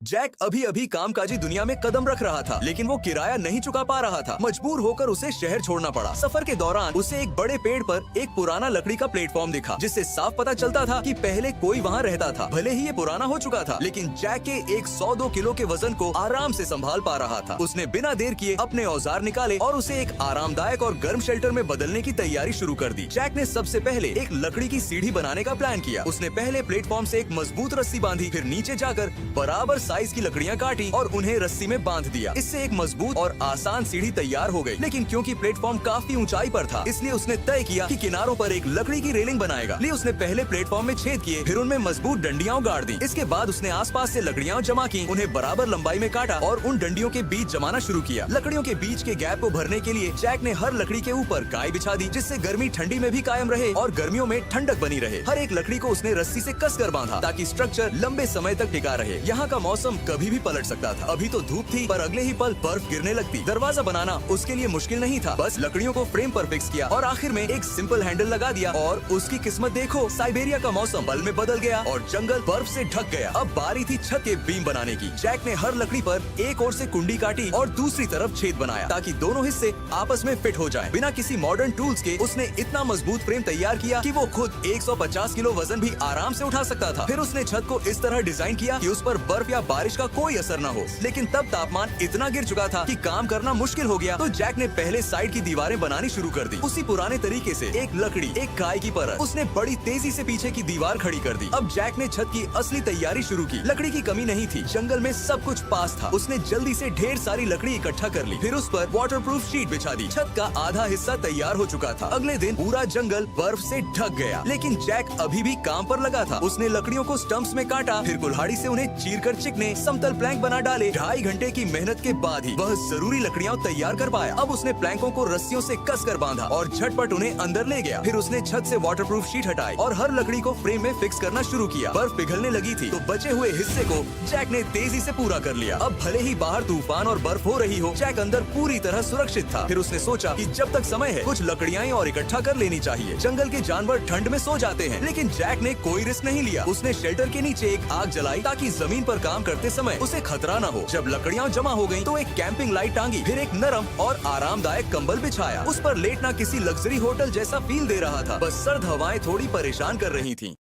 Jack अभी अभी कामकाजी दुनिया में कदम रख रहा था, लेकिन वो किराया नहीं चुका पा रहा था। मजबूर होकर उसे शहर छोड़ना पड़ा। सफर के दौरान उसे एक बड़े पेड़ पर एक पुराना लकड़ी का प्लेटफॉर्म दिखा, जिससे साफ पता चलता था कि पहले कोई वहाँ रहता था। भले ही ये पुराना हो चुका था, लेकिन जैक के एक 102 किलो के वजन को आराम से संभाल पा रहा था। उसने बिना देर किए अपने औजार निकाले और उसे एक आरामदायक और गर्म शेल्टर में बदलने की तैयारी शुरू कर दी। जैक ने सबसे पहले एक लकड़ी की सीढ़ी बनाने का प्लान किया। उसने पहले प्लेटफॉर्म से एक मजबूत रस्सी बांधी, फिर नीचे जाकर बराबर साइज की लकड़ियाँ काटी और उन्हें रस्सी में बांध दिया। इससे एक मजबूत और आसान सीढ़ी तैयार हो गई। लेकिन क्योंकि प्लेटफॉर्म काफी ऊंचाई पर था, इसलिए उसने तय किया कि किनारों पर एक लकड़ी की रेलिंग बनाएगा। लिए उसने पहले प्लेटफॉर्म में छेद किए, फिर उनमें मजबूत डंडियां गाड़ दी। इसके बाद उसने आसपास से लकड़ियां जमा की, उन्हें बराबर लंबाई में काटा और उन डंडियों के बीच जमाना शुरू किया। लकड़ियों के बीच के गैप को भरने के लिए जैक ने हर लकड़ी के ऊपर काई बिछा दी, जिससे गर्मी ठंडी में भी कायम रहे और गर्मियों में ठंडक बनी रहे। हर एक लकड़ी को उसने रस्सी से कसकर बांधा, ताकि स्ट्रक्चर लंबे समय तक टिका रहे। यहाँ का मौसम कभी भी पलट सकता था। अभी तो धूप थी, पर अगले ही पल बर्फ गिरने लगती। दरवाजा बनाना उसके लिए मुश्किल नहीं था, बस लकड़ियों को फ्रेम पर फिक्स किया और आखिर में एक सिंपल हैंडल लगा दिया। और उसकी किस्मत देखो, साइबेरिया का मौसम पल में बदल गया और जंगल बर्फ से ढक गया। अब बारी थी छत के बीम बनाने की। जैक ने हर लकड़ी पर एक ओर से कुंडी काटी और दूसरी तरफ छेद बनाया, ताकि दोनों हिस्से आपस में फिट हो जाएं। बिना किसी मॉडर्न टूल्स के उसने इतना मजबूत फ्रेम तैयार किया कि वो खुद 150 किलो वजन भी आराम से उठा सकता था। फिर उसने छत को इस तरह डिजाइन किया कि उस पर बर्फ या बारिश का कोई असर न हो। लेकिन तब तापमान इतना गिर चुका था कि काम करना मुश्किल हो गया। तो जैक ने पहले साइड की दीवारें बनानी शुरू कर दी। उसी पुराने तरीके से एक लकड़ी, एक काय की परत। उसने बड़ी तेजी से पीछे की दीवार खड़ी कर दी। अब जैक ने छत की असली तैयारी शुरू की। लकड़ी की कमी नहीं थी, जंगल में सब कुछ पास था। उसने जल्दी से ढेर सारी लकड़ी इकट्ठा कर ली, फिर उस पर वाटरप्रूफ शीट बिछा दी। छत का आधा हिस्सा तैयार हो चुका था। अगले दिन पूरा जंगल बर्फ से ढक गया, लेकिन जैक अभी भी काम पर लगा था। उसने लकड़ियों को स्टम्प्स में काटा, फिर कुल्हाड़ी से उन्हें चीरकर चिकने समतल प्लैंक बना डाले। 2.5 घंटे की मेहनत के बाद ही वह जरूरी लकड़ियां तैयार कर पाया। अब उसने प्लैंकों को रस्सियों से कसकर बांधा और झटपट उन्हें अंदर ले गया। फिर उसने छत से वाटरप्रूफ शीट हटाई और हर लकड़ी को फ्रेम में फिक्स करना शुरू किया। बर्फ पिघलने लगी थी, तो बचे हुए हिस्से को जैक ने तेजी से पूरा कर लिया। अब भले ही बाहर तूफान और बर्फ हो रही हो, जैक अंदर पूरी तरह सुरक्षित था। फिर उसने सोचा कि जब तक समय है, कुछ लकड़ियां और इकट्ठा कर लेनी चाहिए। जंगल के जानवर ठंड में सो जाते हैं, लेकिन जैक ने कोई रिस्क नहीं लिया। उसने शेल्टर के नीचे एक आग जलाई, ताकि जमीन पर काम करते समय उसे खतरा न हो। जब लकड़ियां जमा हो गयी, तो एक कैंपिंग लाइट टांगी, फिर एक नरम और आरामदायक कंबल बिछाया। उस पर लेटना किसी लग्जरी होटल जैसा फील दे रहा था। बस सर्द हवाएं थोड़ी परेशान कर रही थीं।